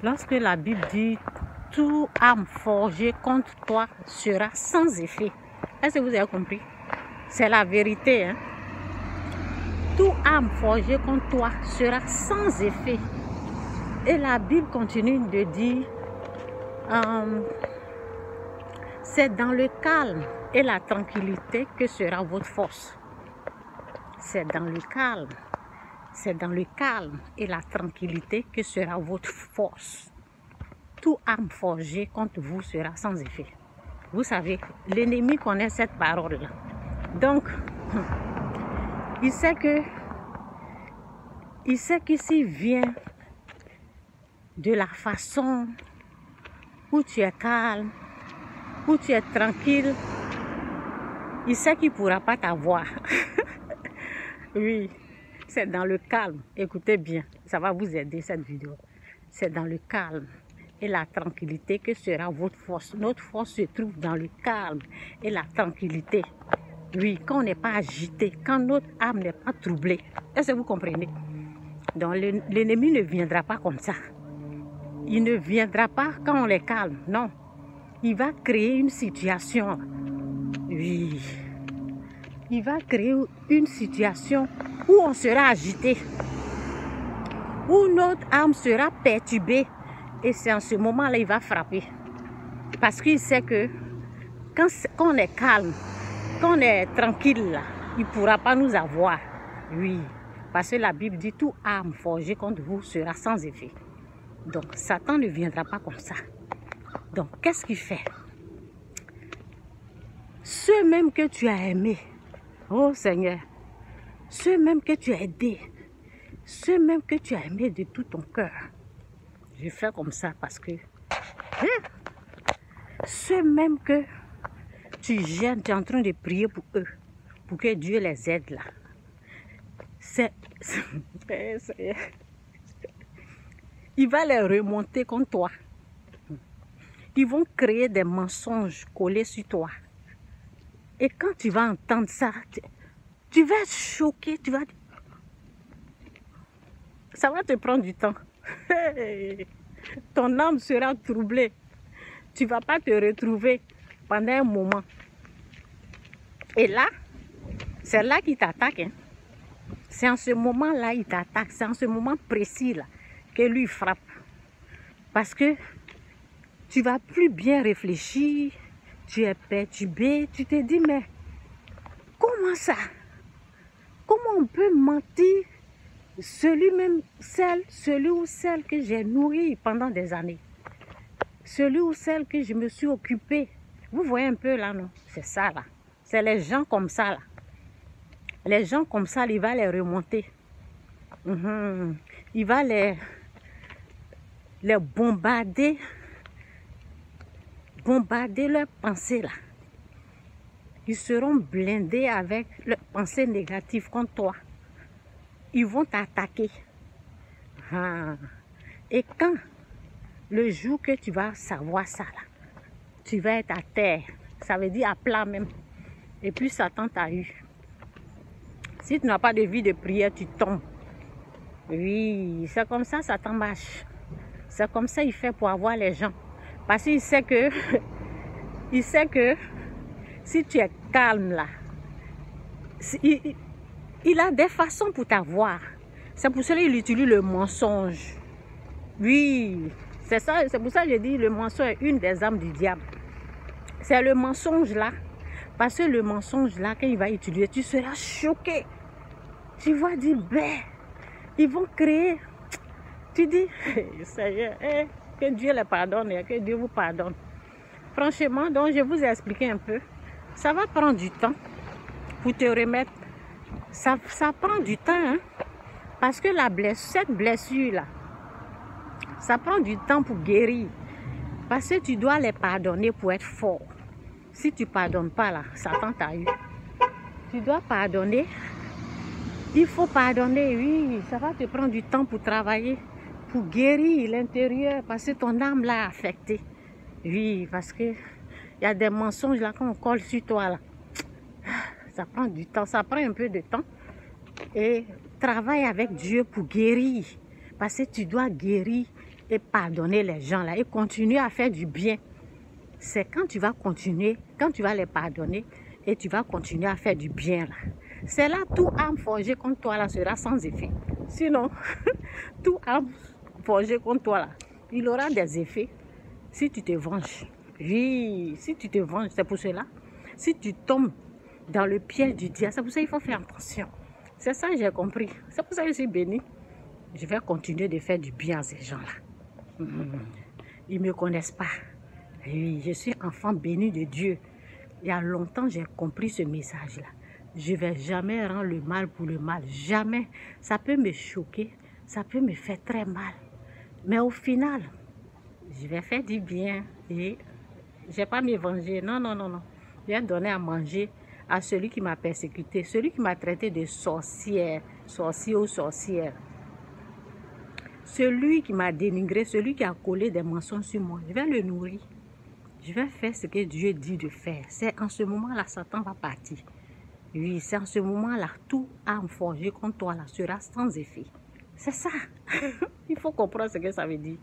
Lorsque la Bible dit « Toute arme forgée contre toi sera sans effet ». Est-ce que vous avez compris? C'est la vérité. Hein? Toute arme forgée contre toi sera sans effet. Et la Bible continue de dire c'est dans le calme et la tranquillité que sera votre force. C'est dans le calme. C'est dans le calme et la tranquillité que sera votre force. Toute arme forgée contre vous sera sans effet. Vous savez, l'ennemi connaît cette parole-là. Donc, il sait que s'il vient de la façon où tu es calme, où tu es tranquille, il sait qu'il ne pourra pas t'avoir. Oui. C'est dans le calme, écoutez bien, ça va vous aider cette vidéo. C'est dans le calme et la tranquillité que sera votre force. Notre force se trouve dans le calme et la tranquillité. Oui, quand on n'est pas agité, quand notre âme n'est pas troublée. Est-ce que vous comprenez? Donc l'ennemi ne viendra pas comme ça. Il ne viendra pas quand on est calme, non. Il va créer une situation. Oui. Il va créer une situation où on sera agité, où notre âme sera perturbée. Et c'est en ce moment-là qu'il va frapper. Parce qu'il sait que quand on est calme, quand on est tranquille, là, il ne pourra pas nous avoir. Oui, parce que la Bible dit toute arme forgée contre vous sera sans effet. Donc Satan ne viendra pas comme ça. Donc qu'est-ce qu'il fait? Ceux même que tu as aimés, oh Seigneur, ceux même que tu as aidés, ceux même que tu as aimés de tout ton cœur. Je fais comme ça parce que ceux même que tu gênes, tu es en train de prier pour eux, pour que Dieu les aide là. Il va les remonter contre toi. Ils vont créer des mensonges collés sur toi. Et quand tu vas entendre ça, tu vas être choqué, ça va te prendre du temps. Ton âme sera troublée. Tu ne vas pas te retrouver pendant un moment. Et là, c'est là qu'il t'attaque. Hein. C'est en ce moment-là qu'il t'attaque. C'est en ce moment précis là que lui frappe. Parce que tu ne vas plus bien réfléchir. Tu es perturbé. Tu te dis, mais comment ça? Comment on peut mentir celui ou celle que j'ai nourri pendant des années? Celui ou celle que je me suis occupée. Vous voyez un peu là, non? C'est ça là. C'est les gens comme ça là. Les gens comme ça, il va les remonter. Il va les bombarder. Bombarder leurs pensées là. Ils seront blindés avec leurs pensées négatives contre toi. Ils vont t'attaquer. Et quand le jour que tu vas savoir ça là, tu vas être à terre. Ça veut dire à plat même. Et puis Satan t'a eu. Si tu n'as pas de vie de prière, tu tombes. Oui, c'est comme ça Satan marche. C'est comme ça il fait pour avoir les gens. Parce qu'il sait que si tu es calme là, il a des façons pour t'avoir. C'est pour cela qu'il utilise le mensonge. Oui, c'est ça. C'est pour ça que je dis le mensonge est une des armes du diable. C'est le mensonge là. Parce que le mensonge là, quand il va utiliser, tu seras choqué. Tu vas dire, ben, ils vont créer. Tu dis, Seigneur, que Dieu les pardonne et que Dieu vous pardonne. Franchement, donc je vous ai expliqué un peu. Ça va prendre du temps pour te remettre. Ça prend du temps, hein? Parce que cette blessure-là, ça prend du temps pour guérir. Parce que tu dois les pardonner pour être fort. Si tu ne pardonnes pas, là, Satan t'a eu. Tu dois pardonner. Il faut pardonner, oui. Ça va te prendre du temps pour travailler, pour guérir l'intérieur, parce que ton âme l'a affecté. Oui, parce que il y a des mensonges là qu'on colle sur toi là. Ça prend du temps, ça prend un peu de temps. Et travaille avec Dieu pour guérir. Parce que tu dois guérir et pardonner les gens là et continuer à faire du bien. C'est quand tu vas continuer, quand tu vas les pardonner et tu vas continuer à faire du bien là. C'est là tout âme forgée contre toi là sera sans effet. Sinon, tout âme forgée contre toi là, il aura des effets si tu te venges. Oui, si tu te venges, c'est pour cela. Si tu tombes dans le piège du diable, c'est pour ça qu'il faut faire attention. C'est ça que j'ai compris. C'est pour ça que je suis bénie. Je vais continuer de faire du bien à ces gens-là. Ils ne me connaissent pas. Oui, je suis enfant béni de Dieu. Il y a longtemps, j'ai compris ce message-là. Je ne vais jamais rendre le mal pour le mal. Jamais. Ça peut me choquer. Ça peut me faire très mal. Mais au final, je vais faire du bien. Et je ne vais pas me venger. Non, non, non, non. Je vais donner à manger à celui qui m'a persécuté. Celui qui m'a traité de sorcière, sorcier ou sorcière. Celui qui m'a dénigré, celui qui a collé des mensonges sur moi. Je vais le nourrir. Je vais faire ce que Dieu dit de faire. C'est en ce moment-là, Satan va partir. Oui, c'est en ce moment-là, tout âme forgée contre toi là, sera sans effet. C'est ça. Il faut comprendre ce que ça veut dire.